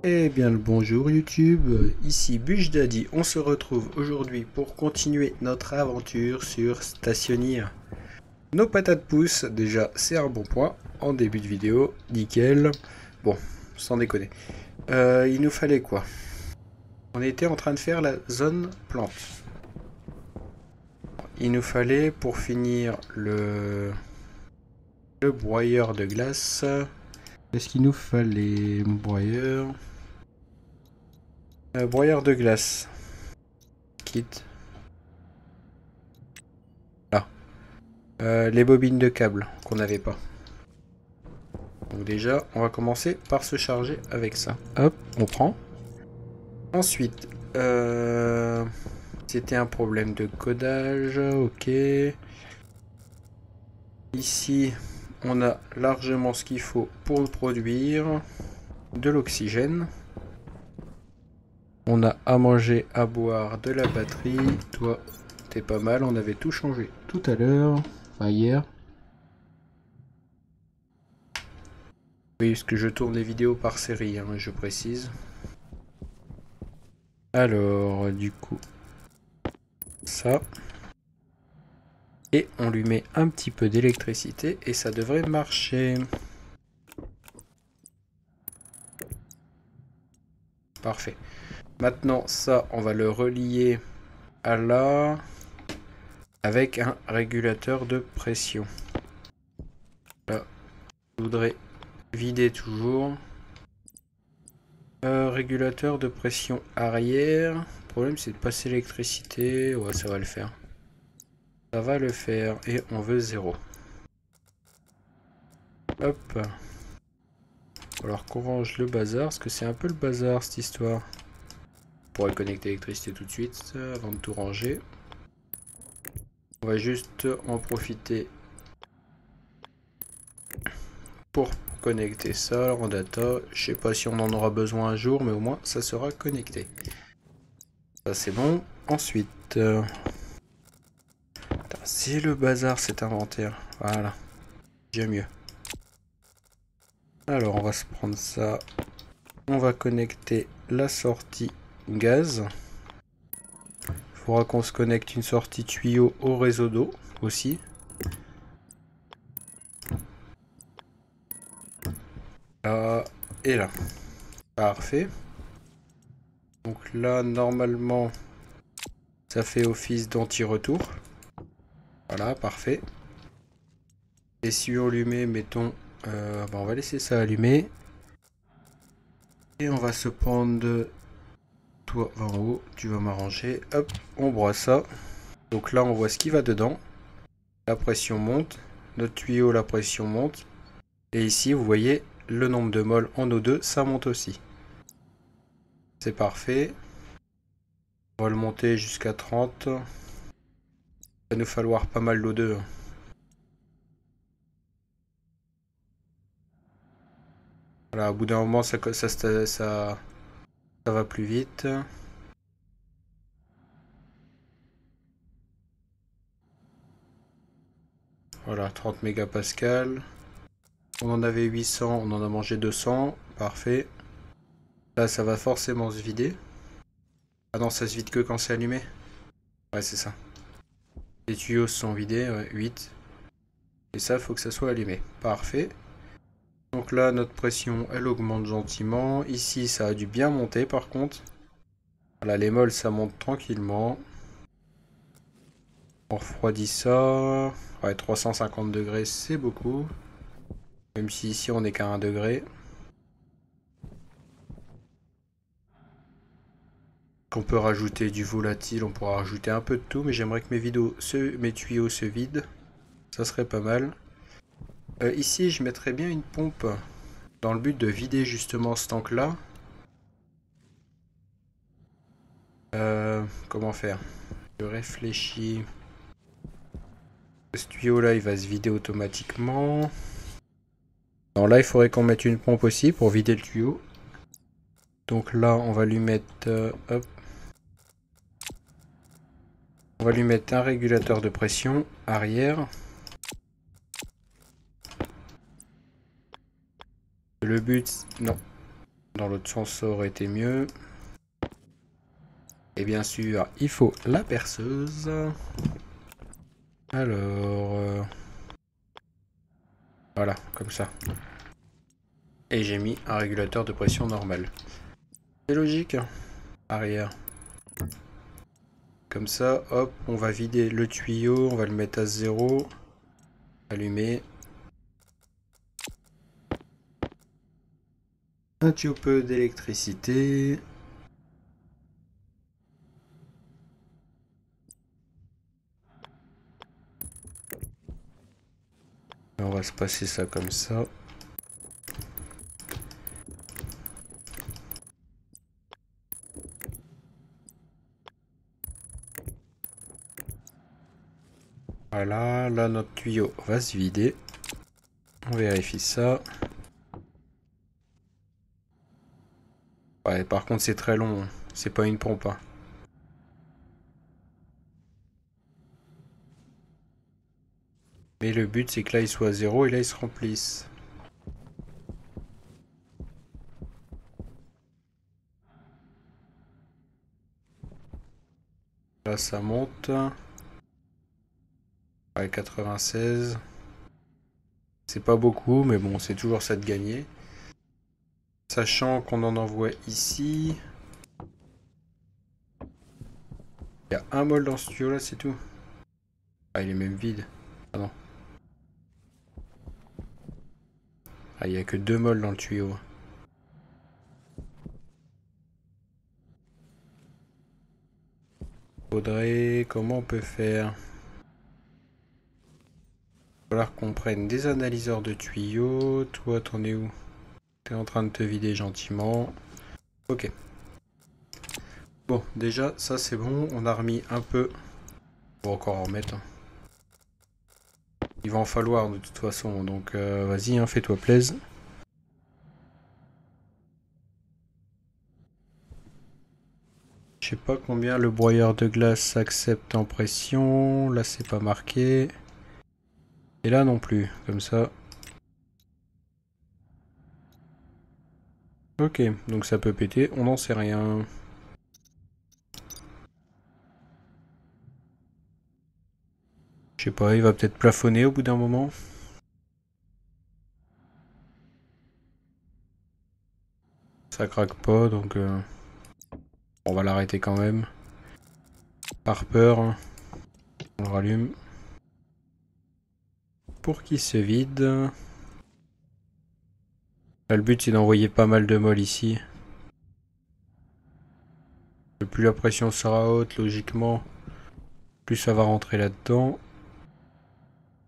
Eh bien le bonjour YouTube, ici Bush Daddy, on se retrouve aujourd'hui pour continuer notre aventure sur Stationir. Nos patates poussent, déjà c'est un bon point, en début de vidéo, nickel. Bon, sans déconner. Il nous fallait quoi? On était en train de faire la zone plante. Il nous fallait pour finir le broyeur de glace. Qu'est-ce qu'il nous fallait? Broyeur de glace. Kit. Les bobines de câble qu'on n'avait pas. Donc déjà, on va commencer par se charger avec ça. Hop, on prend. Ensuite, c'était un problème de codage, ok. Ici, on a largement ce qu'il faut pour produire de l'oxygène. On a à manger, à boire, de la batterie. Toi, t'es pas mal, on avait tout changé tout à l'heure, enfin hier. Oui, parce que je tourne les vidéos par série, hein, je précise. Alors, du coup, ça. Et on lui met un petit peu d'électricité et ça devrait marcher. Parfait. Maintenant, ça, on va le relier à là avec un régulateur de pression. Là, je voudrais vider toujours. Régulateur de pression arrière. Le problème, c'est de passer l'électricité. Ouais, ça va le faire. Ça va le faire. Et on veut 0. Hop. Alors qu'on range le bazar, parce que c'est un peu le bazar cette histoire. On pourrait connecter l'électricité tout de suite avant de tout ranger. On va juste en profiter pour connecter ça en data. Je sais pas si on en aura besoin un jour, mais au moins ça sera connecté. Ça c'est bon. Ensuite, c'est le bazar cet inventaire. Voilà, j'ai mieux. Alors on va se prendre ça. On va connecter la sortie gaz. Il faudra qu'on se connecte une sortie tuyau au réseau d'eau aussi. Là et là. Parfait. Donc là, normalement, ça fait office d'anti-retour. Voilà, parfait. Et si on lui mettons... on va laisser ça allumé. Et on va se prendre... Toi, en haut, tu vas m'arranger. Hop, on broie ça. Donc là, on voit ce qui va dedans. La pression monte. Notre tuyau, la pression monte. Et ici, vous voyez, le nombre de moles en O2, ça monte aussi. C'est parfait. On va le monter jusqu'à 30. Il va nous falloir pas mal d'O2. Voilà, au bout d'un moment, ça va plus vite. Voilà, 30 mégapascales. On en avait 800, on en a mangé 200. Parfait. Là, ça va forcément se vider. Ah non, ça se vide que quand c'est allumé. Ouais, c'est ça. Les tuyaux se sont vidés, ouais, 8. Et ça, faut que ça soit allumé. Parfait. Donc là, notre pression, elle augmente gentiment. Ici, ça a dû bien monter par contre. Voilà, les moles, ça monte tranquillement. On refroidit ça. Ouais, 350 degrés, c'est beaucoup. Même si ici, on n'est qu'à 1 degré. On peut rajouter du volatile, on pourra rajouter un peu de tout, mais j'aimerais que mes tuyaux se vident. Ça serait pas mal. Ici, je mettrais bien une pompe dans le but de vider justement ce tank-là. Comment faire? Je réfléchis. Ce tuyau-là, il va se vider automatiquement. Non, là, il faudrait qu'on mette une pompe aussi pour vider le tuyau. Donc là, on va lui mettre... hop. On va lui mettre un régulateur de pression arrière. Le but... Non. Dans l'autre sens, ça aurait été mieux. Et bien sûr, il faut la perceuse. Alors... voilà, comme ça. Et j'ai mis un régulateur de pression normal. C'est logique. Arrière. Comme ça, hop, on va vider le tuyau, on va le mettre à 0. Allumer. Un petit peu d'électricité. On va se passer ça comme ça. Voilà, là notre tuyau va se vider. On vérifie ça. Ouais, par contre c'est très long, c'est pas une pompe. Hein. Mais le but c'est que là il soit à 0 et là il se remplisse. Là ça monte. Ouais, 96. C'est pas beaucoup, mais bon, c'est toujours ça de gagner. Sachant qu'on en envoie ici. Il y a un mol dans ce tuyau là, c'est tout. Ah, il est même vide. Ah non. Ah, il n'y a que 2 mols dans le tuyau. Faudrait... Comment on peut faire? Il va falloir qu'on prenne des analyseurs de tuyaux. Toi, t'en es où? T'es en train de te vider gentiment. Ok. Bon, déjà, ça c'est bon. On a remis un peu. On va encore en remettre. Hein. Il va en falloir de toute façon. Donc, vas-y, hein, fais-toi plaisir. Je sais pas combien le broyeur de glace accepte en pression. Là, c'est pas marqué. Et là non plus, comme ça. Ok, donc ça peut péter, on n'en sait rien. Je sais pas, il va peut-être plafonner au bout d'un moment. Ça craque pas, donc on va l'arrêter quand même. Par peur, hein. On le rallume. Pour qu'il se vide. Là, le but c'est d'envoyer pas mal de molles ici. Plus la pression sera haute, logiquement, plus ça va rentrer là-dedans.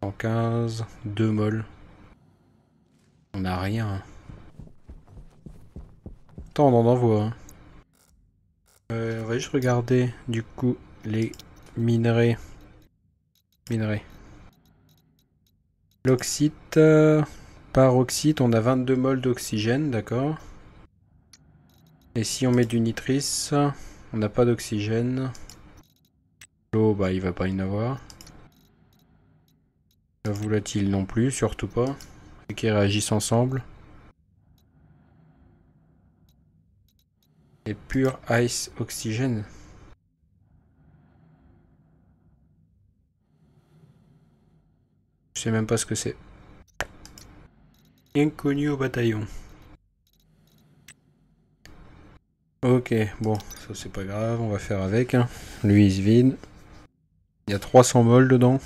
115, 2 molles. On n'a rien. Attends, on en envoie. Hein. On va juste regarder du coup les minerais. L'oxyde, par oxyde, on a 22 moles d'oxygène, d'accord. Et si on met du nitrice, on n'a pas d'oxygène. L'eau, bah il va pas y en avoir. La volatile non plus, surtout pas. Et qu'ils réagissent ensemble. Et pur ice oxygène. Je sais même pas ce que c'est. Inconnu au bataillon. Ok, bon, ça c'est pas grave, on va faire avec. Hein. Lui il se vide. Il y a 300 moles dedans.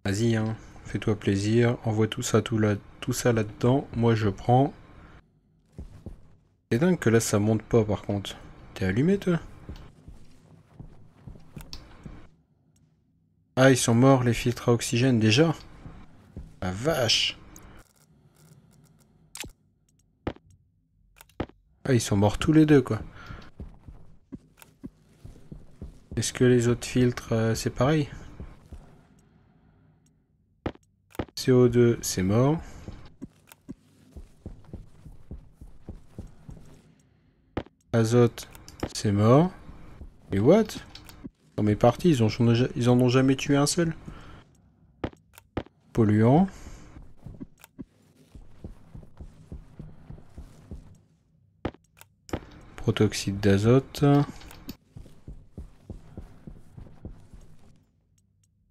Vas-y, hein, fais-toi plaisir. Envoie tout ça là-dedans. Moi je prends. C'est dingue que là ça monte pas par contre. T'es allumé toi? Ah, ils sont morts les filtres à oxygène déjà? La vache! Ah, ils sont morts tous les deux quoi. Est-ce que les autres filtres c'est pareil? CO2 c'est mort. Azote c'est mort. Et what? Dans mes parties ils en ont jamais tué un seul. Polluant. protoxyde d'azote.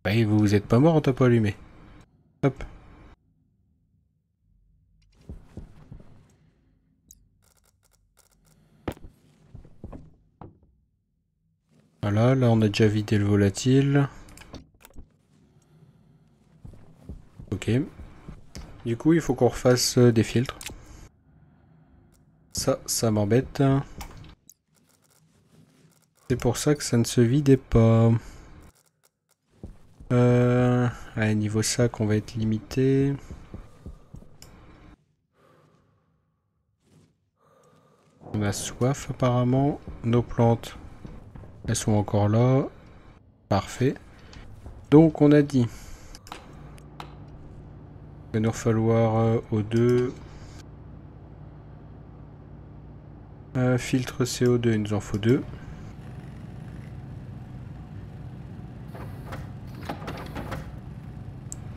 Bah, vous êtes pas mort, on t'a pas allumé. Hop. Voilà, là on a déjà vidé le volatile. Ok. Du coup, il faut qu'on refasse des filtres. Ça m'embête. C'est pour ça que ça ne se vidait pas. Allez, niveau sac, on va être limité. On a soif apparemment. Nos plantes, elles sont encore là. Parfait. Donc on a dit. Il va nous falloir O2. Filtre CO2, il nous en faut 2.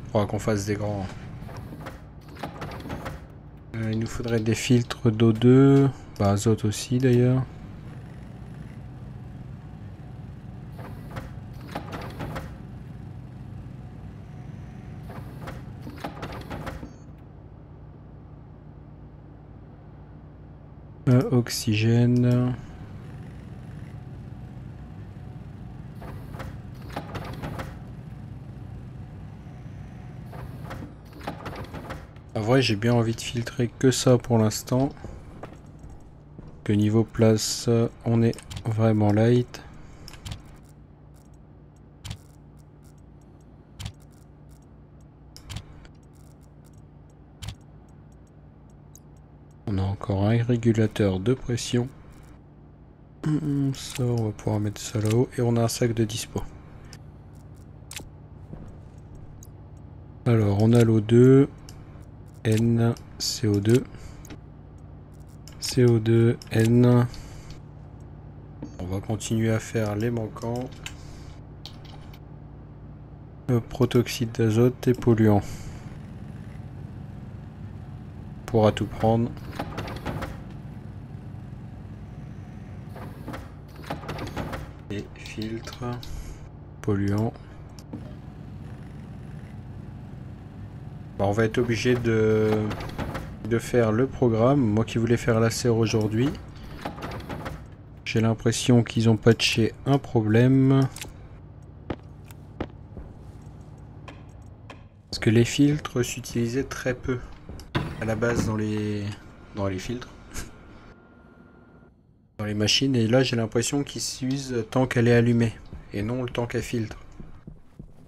Il faudra qu'on fasse des grands. Il nous faudrait des filtres d'O2. Bah, azote aussi d'ailleurs. Oxygène. En vrai, j'ai bien envie de filtrer que ça pour l'instant. Que niveau place, on est vraiment light. On a encore un régulateur de pression. Ça, on va pouvoir mettre ça là-haut. Et on a un sac de dispo. Alors, on a l'O2. N, CO2. CO2, N. On va continuer à faire les manquants. Protoxyde d'azote et polluant. On pourra tout prendre. Et filtre. Polluant. Bah, on va être obligé de faire le programme. Moi qui voulais faire la serre aujourd'hui. J'ai l'impression qu'ils ont patché un problème. Parce que les filtres s'utilisaient très peu à la base dans les filtres. Dans les machines. Et là j'ai l'impression qu'ils s'usent tant qu'elle est allumée. Et non le temps qu'elle filtre.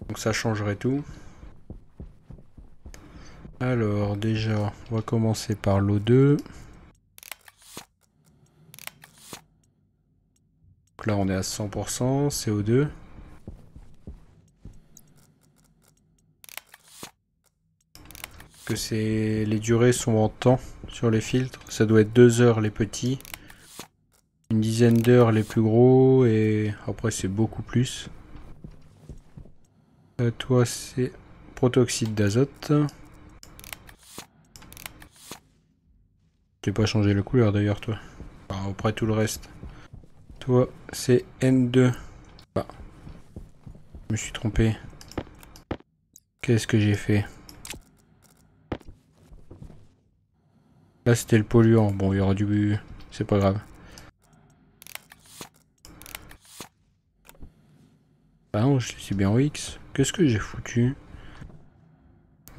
Donc ça changerait tout. Alors déjà, on va commencer par l'O2. Donc là on est à 100% CO2. Que les durées sont en temps sur les filtres. Ça doit être 2 heures les petits. Une dizaine d'heures les plus gros. Et après c'est beaucoup plus. Toi c'est protoxyde d'azote. J'ai pas changé la couleur d'ailleurs toi. Enfin, après tout le reste. Toi c'est N2. Ah. Je me suis trompé. Qu'est-ce que j'ai fait? Là c'était le polluant. Bon il y aura du... C'est pas grave. Ah non je suis bien en X. Qu'est-ce que j'ai foutu?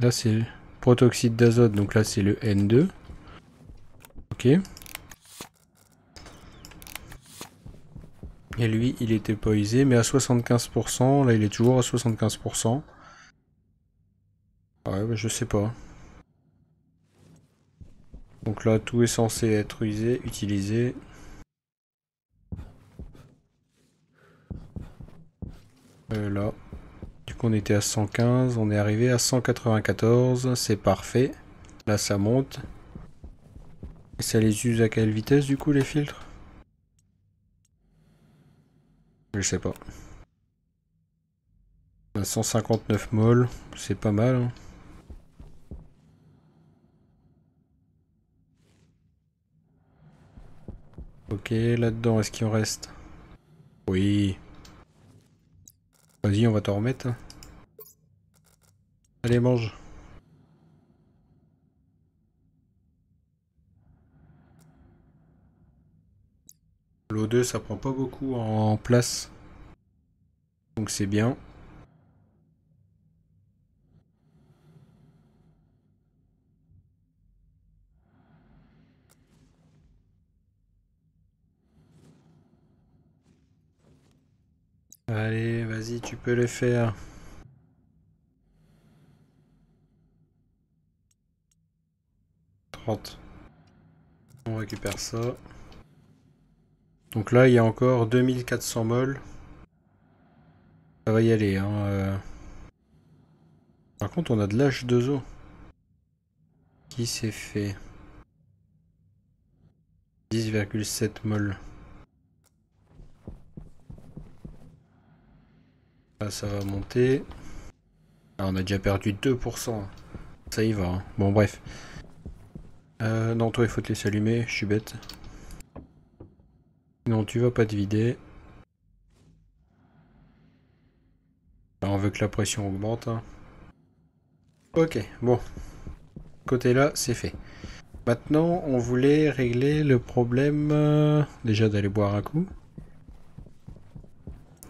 Là c'est le protoxyde d'azote. Donc là c'est le N2. Ok. Et lui, il était pas usé, mais à 75%. Là, il est toujours à 75%. Ouais, bah, je sais pas. Donc là, tout est censé être usé, utilisé. Là. Du coup, on était à 115. On est arrivé à 194. C'est parfait. Là, ça monte. Et ça les use à quelle vitesse, du coup, les filtres? Je sais pas. 159 mol. C'est pas mal, hein. Ok, là-dedans, est-ce qu'il en reste? Oui. Vas-y, on va t'en remettre. Allez, mange. L'O2, ça prend pas beaucoup en place. Donc c'est bien. Allez, vas-y, tu peux le faire. 30. On récupère ça. Donc là, il y a encore 2400 molles. Ça va y aller, hein. Par contre, on a de l'H2O. Qui s'est fait 10,7 molles. Là, ça va monter. Ah, on a déjà perdu 2%. Ça y va, hein. Bon, bref. Non, toi, il faut te laisser allumer. Je suis bête. Non, tu vas pas te vider. Là, on veut que la pression augmente, hein. Ok, bon. Côté là, c'est fait. Maintenant, on voulait régler le problème... déjà d'aller boire un coup.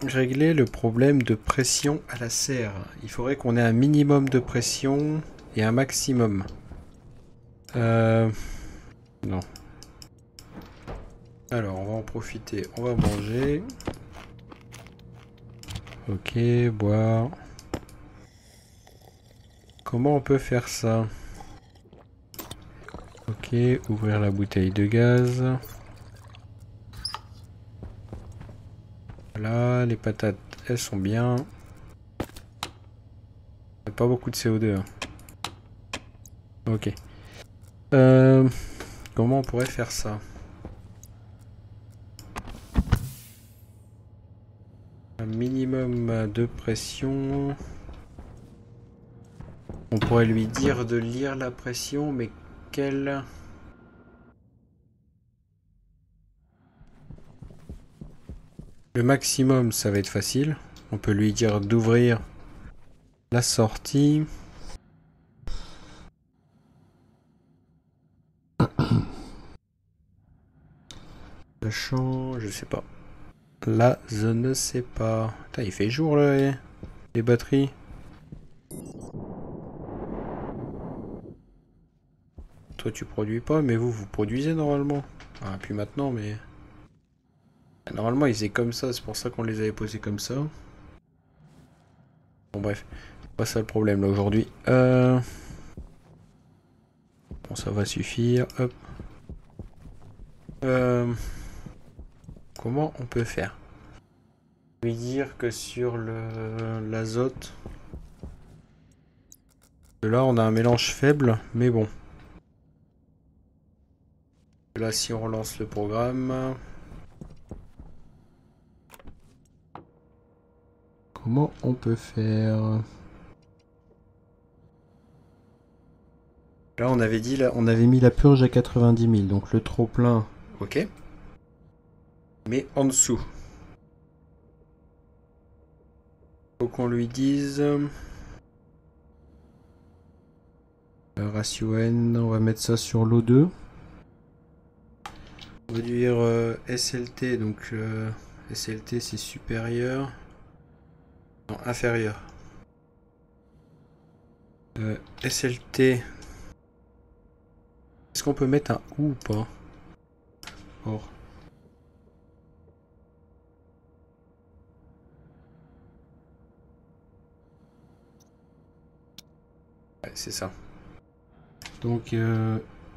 Régler le problème de pression à la serre. Il faudrait qu'on ait un minimum de pression et un maximum. Non. Alors, on va en profiter. On va manger. Ok, boire. Comment on peut faire ça? Ok, ouvrir la bouteille de gaz. Voilà, les patates, elles sont bien. Pas beaucoup de CO2, hein. Ok. Comment on pourrait faire ça? Un minimum de pression. On pourrait lui dire de lire la pression, mais quelle... Le maximum, ça va être facile. On peut lui dire d'ouvrir la sortie. Sachant, je sais pas. Là, je ne sais pas. Putain, il fait jour là, les batteries. Toi, tu produis pas, mais vous produisez normalement. Ah, puis maintenant, mais... Normalement, ils étaient comme ça, c'est pour ça qu'on les avait posés comme ça. Bon, bref. C'est pas ça le problème, là, aujourd'hui. Bon, ça va suffire. Hop. Comment on peut faire? Lui dire que sur l'azote... Là, on a un mélange faible, mais bon. Là, si on relance le programme... Comment on peut faire? Là, on avait dit, là, on avait mis la purge à 90 000, donc le trop plein, ok. Mais en dessous. Faut qu'on lui dise... ratio N, on va mettre ça sur l'O2. On va dire SLT, donc SLT c'est supérieur. Non, inférieur. SLT. Est-ce qu'on peut mettre un ou pas? Or. Ouais, c'est ça. Donc,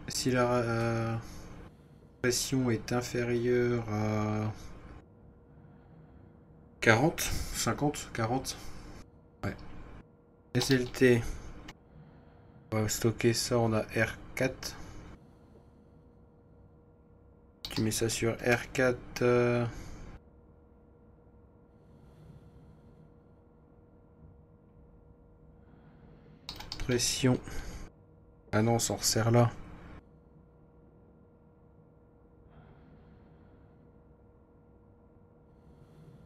si la pression est inférieure à 40, 50, 40. Ouais. SLT. On va stocker ça, on a R4. Tu mets ça sur R4. Pression. Ah non, on s'en resserre là.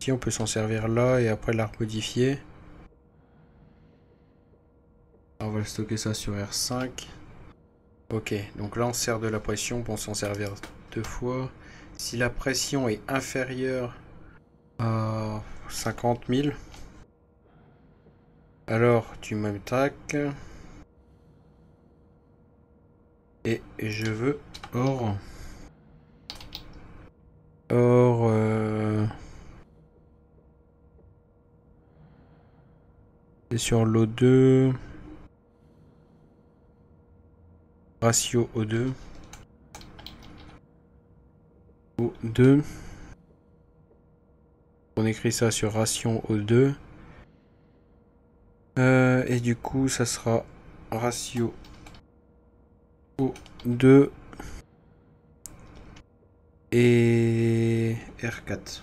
outil, on peut s'en servir là et après la remodifier. On va stocker ça sur R5. Ok, donc là on sert de la pression pour s'en servir 2 fois. Si la pression est inférieure à 50 000, alors tu me traques. Et je veux or. Or. C'est sur l'O2. Ratio O2. O2. On écrit ça sur ration O2. Et du coup, ça sera ratio O2 et R4.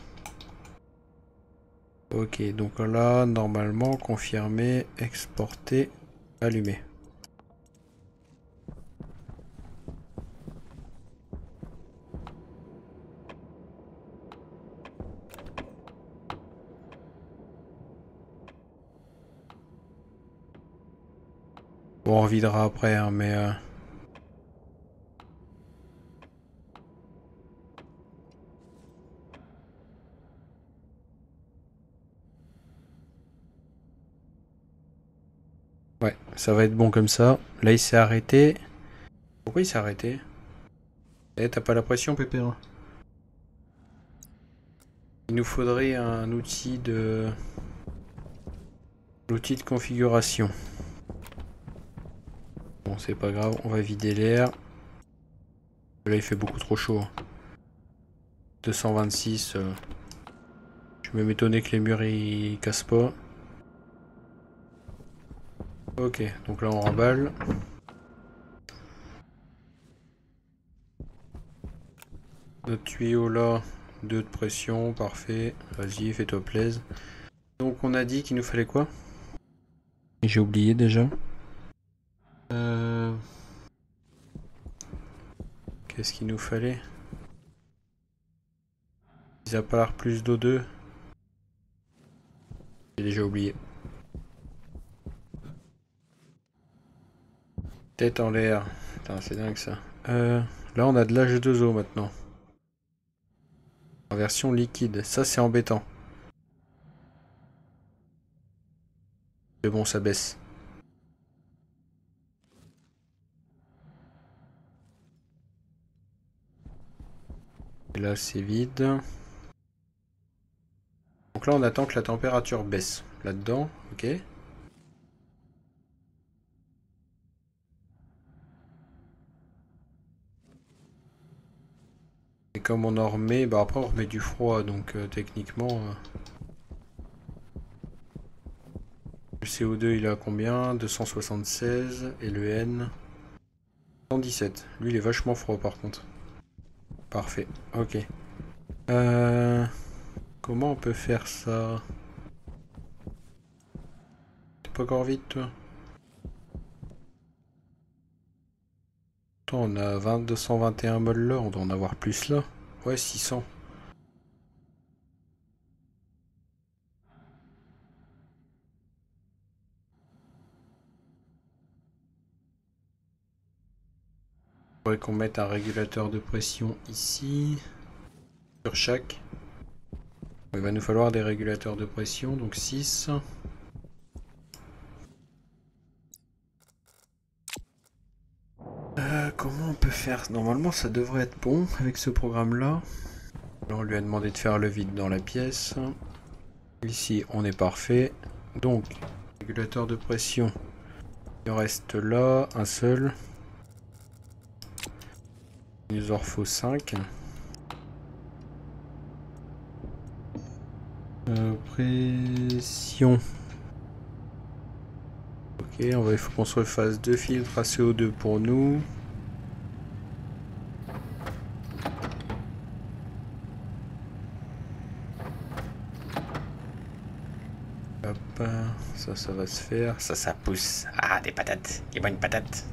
Ok, donc là, normalement, confirmer, exporter, allumer. Bon, on videra après, hein, mais... Ouais, ça va être bon comme ça. Là, il s'est arrêté. Pourquoi il s'est arrêté? Eh, t'as pas la pression, Pépère? Il nous faudrait un outil de... L'outil de configuration. Bon, c'est pas grave, on va vider l'air. Là, il fait beaucoup trop chaud. 226. Je vais m'étonner que les murs, ils cassent pas. Ok, donc là, on remballe. Notre tuyau là, 2 de pression, parfait. Vas-y, fais-toi plaisir. Donc, on a dit qu'il nous fallait quoi? J'ai oublié déjà. Qu'est-ce qu'il nous fallait? Mis à part plus d'O2. J'ai déjà oublié. Tête en l'air. Putain, c'est dingue ça. Là, on a de l'H2O maintenant. En version liquide. Ça, c'est embêtant. Mais bon, ça baisse. Et là, c'est vide. Donc là, on attend que la température baisse. Là-dedans, ok. Et comme on en remet, bah après on remet du froid, donc techniquement... le CO2 il est à combien? 276, et le N 117. Lui il est vachement froid par contre. Parfait, ok. Comment on peut faire ça? T'es pas encore vite toi? Attends, on a 221 mols là, on doit en avoir plus là. Ouais, 600. Faudrait qu'on mette un régulateur de pression ici. Sur chaque. Il va nous falloir des régulateurs de pression, donc 6. Comment on peut faire? Normalement ça devrait être bon avec ce programme là. On lui a demandé de faire le vide dans la pièce. Ici on est parfait. Donc régulateur de pression. Il en reste là un seul. Il nous en faut 5. Pression. Ok, il faut qu'on se refasse 2 filtres à CO2 pour nous. Hop, ça va se faire. Ça pousse. Ah, des patates. Des bonnes patates.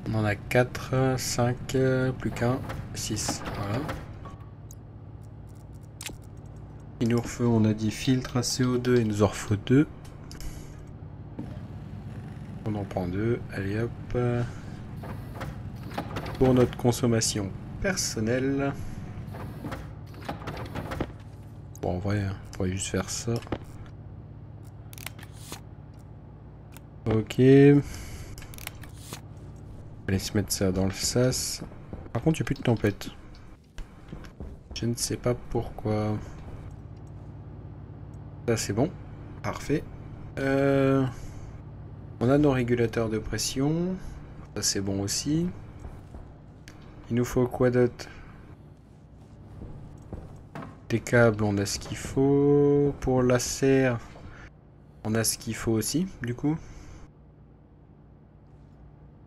On en a 4, 5, plus qu'un, 6. Voilà. Il nous refait, on a dit filtre à CO2, il nous en refaut 2. On en prend 2, allez hop. Pour notre consommation personnelle. Bon, en vrai, on pourrait juste faire ça. Ok. Allez se mettre ça dans le sas. Par contre, il n'y a plus de tempête. Je ne sais pas pourquoi. Ça, c'est bon. Parfait. On a nos régulateurs de pression. Ça, c'est bon aussi. Il nous faut quoi d'autre? Des câbles, on a ce qu'il faut. Pour la serre, on a ce qu'il faut aussi, du coup.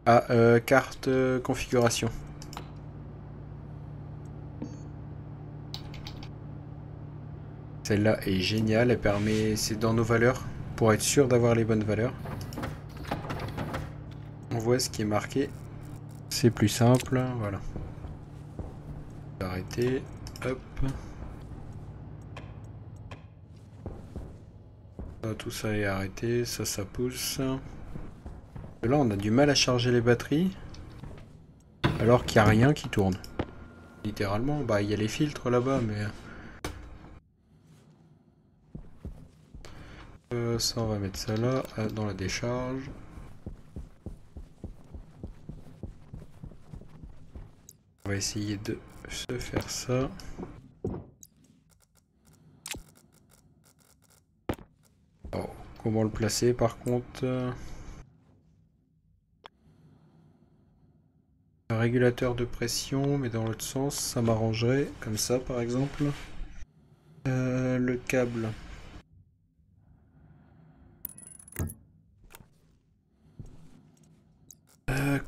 Ah, carte configuration. Celle-là est géniale, elle permet, c'est dans nos valeurs, pour être sûr d'avoir les bonnes valeurs. On voit ce qui est marqué. C'est plus simple, voilà. Arrêter, hop. Ça, tout ça est arrêté, ça pousse. Là, on a du mal à charger les batteries, alors qu'il n'y a rien qui tourne. Littéralement, bah il y a les filtres là-bas, mais... ça, on va mettre ça là, dans la décharge. On va essayer de se faire ça. Oh, comment le placer par contre? Un régulateur de pression, mais dans l'autre sens, ça m'arrangerait, comme ça par exemple. Le câble.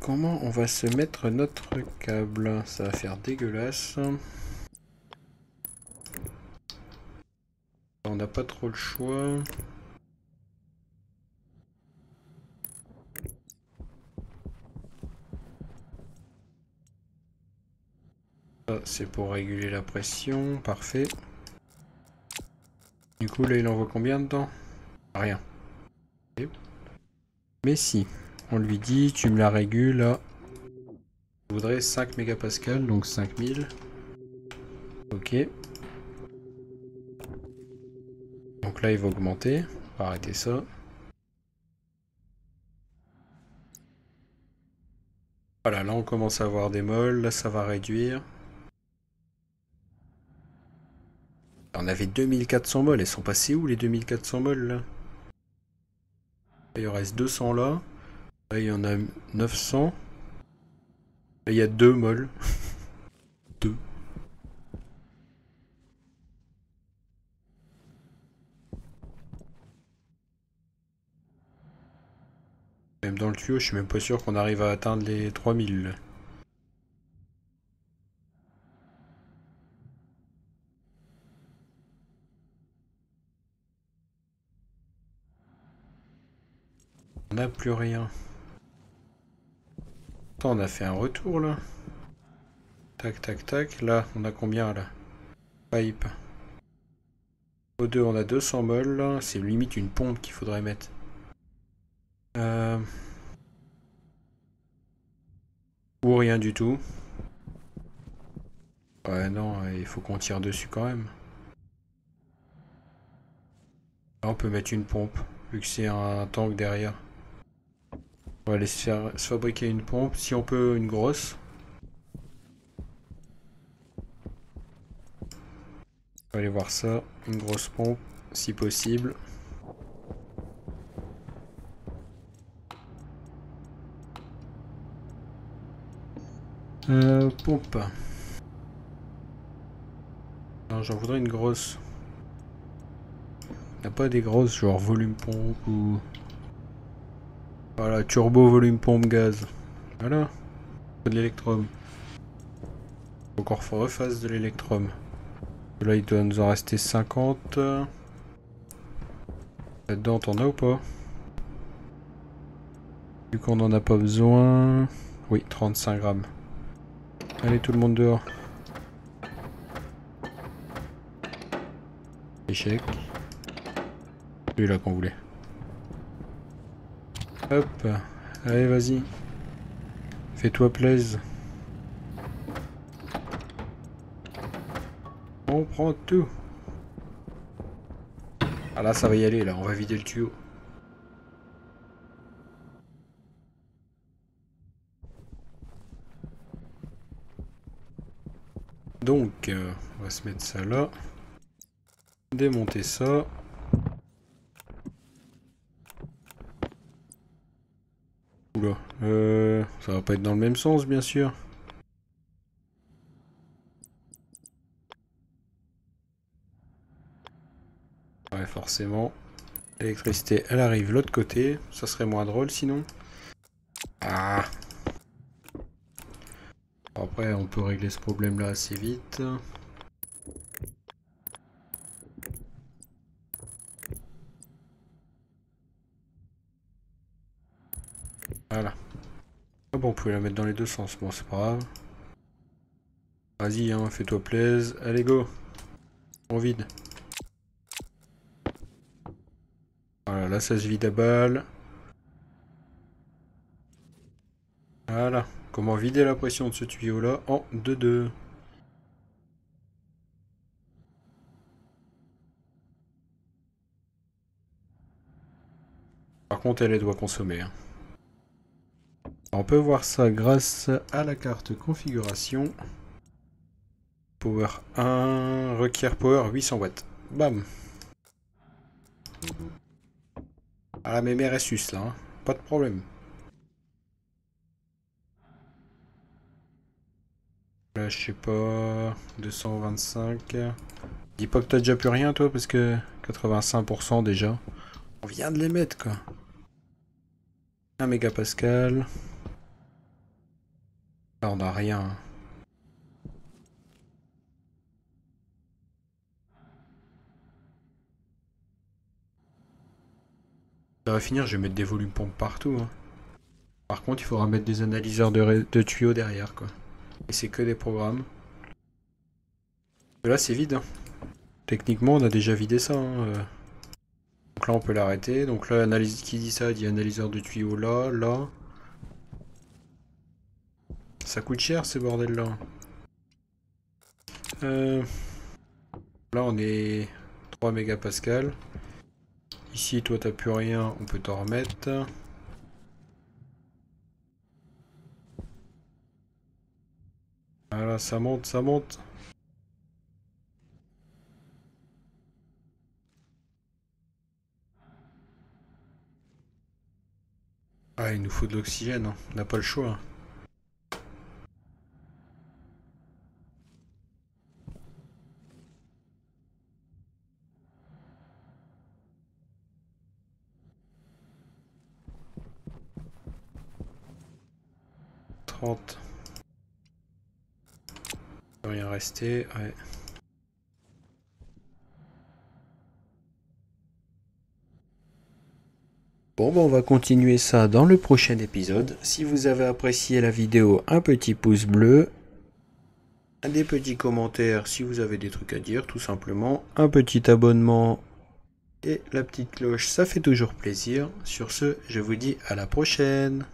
Comment on va se mettre notre câble? Ça va faire dégueulasse. On n'a pas trop le choix. Ça, c'est pour réguler la pression. Parfait. Du coup, là, il envoie combien dedans? Rien. Okay. Mais si, on lui dit, tu me la régules à... Je voudrais 5 mégapascales, donc 5000. Ok. Donc là, il va augmenter. On va arrêter ça. Voilà, là, on commence à avoir des molles. Là, ça va réduire. On avait 2400 molles. Elles sont passées où, les 2400 molles, là? Il en reste 200 là. Là, il y en a 900. Là, il y a 2 molles. 2. Même dans le tuyau, je suis même pas sûr qu'on arrive à atteindre les 3000. On n'a plus rien. Attends, on a fait un retour là. Tac, tac, tac. Là, on a combien là? Pipe. O2, on a 200 molles. C'est limite une pompe qu'il faudrait mettre. Ou rien du tout. Ouais, non, il faut qu'on tire dessus quand même. Là, on peut mettre une pompe, vu que c'est un tank derrière. On va aller se fabriquer une pompe, si on peut une grosse. On va aller voir ça, une grosse pompe, si possible. Pompe. Non, j'en voudrais une grosse. On n'a pas des grosses, genre volume pompe ou... Voilà, turbo volume pompe gaz. Voilà. De l'électrum. Faut qu'on refasse de l'électrum. Là, il doit nous en rester 50. Là-dedans, t'en as ou pas? Vu qu'on n'en a pas besoin... Oui, 35 grammes. Allez, tout le monde dehors. Échec. Celui-là qu'on voulait. Hop. Allez, vas-y. Fais-toi plaisir. On prend tout. Ah là, ça va y aller, là. On va vider le tuyau. Donc, on va se mettre ça là. Démonter ça. Oula. Ça va pas être dans le même sens, bien sûr. Ouais, forcément. L'électricité, elle arrive de l'autre côté. Ça serait moins drôle, sinon. Ah. Après, on peut régler ce problème-là assez vite. Voilà. Ah bon, on pouvait la mettre dans les deux sens. Bon, c'est pas grave. Vas-y, hein, fais-toi plaisir. Allez, go. On vide. Voilà, là, ça se vide à balle. Voilà. Comment vider la pression de ce tuyau-là en 2-2. Par contre, elle doit consommer. Hein. On peut voir ça grâce à la carte configuration. Power 1 requiert power 800 watts. Bam. Ah la mémère est sus là, hein. Pas de problème. Là je sais pas, 225. Dis pas que t'as déjà plus rien toi parce que 85% déjà. On vient de les mettre quoi. 1 mégapascal. Là on a rien. Ça va finir, je vais mettre des volumes pompes partout. Hein. Par contre il faudra mettre des analyseurs de tuyaux derrière quoi. Et c'est que des programmes. Là c'est vide. Hein. Techniquement on a déjà vidé ça. Hein. Donc là on peut l'arrêter. Donc là analyse qui dit ça dit analyseur de tuyaux là, là. Ça coûte cher ces bordels là. Là on est 3 mégapascal. Ici toi t'as plus rien, on peut t'en remettre. Voilà, ça monte, ça monte. Ah, il nous faut de l'oxygène, hein. On n'a pas le choix. Hein. Rien rester, ouais. Bon, on va continuer ça dans le prochain épisode. Si vous avez apprécié la vidéo, un petit pouce bleu. Des petits commentaires si vous avez des trucs à dire, tout simplement. Un petit abonnement et la petite cloche, ça fait toujours plaisir. Sur ce, je vous dis à la prochaine.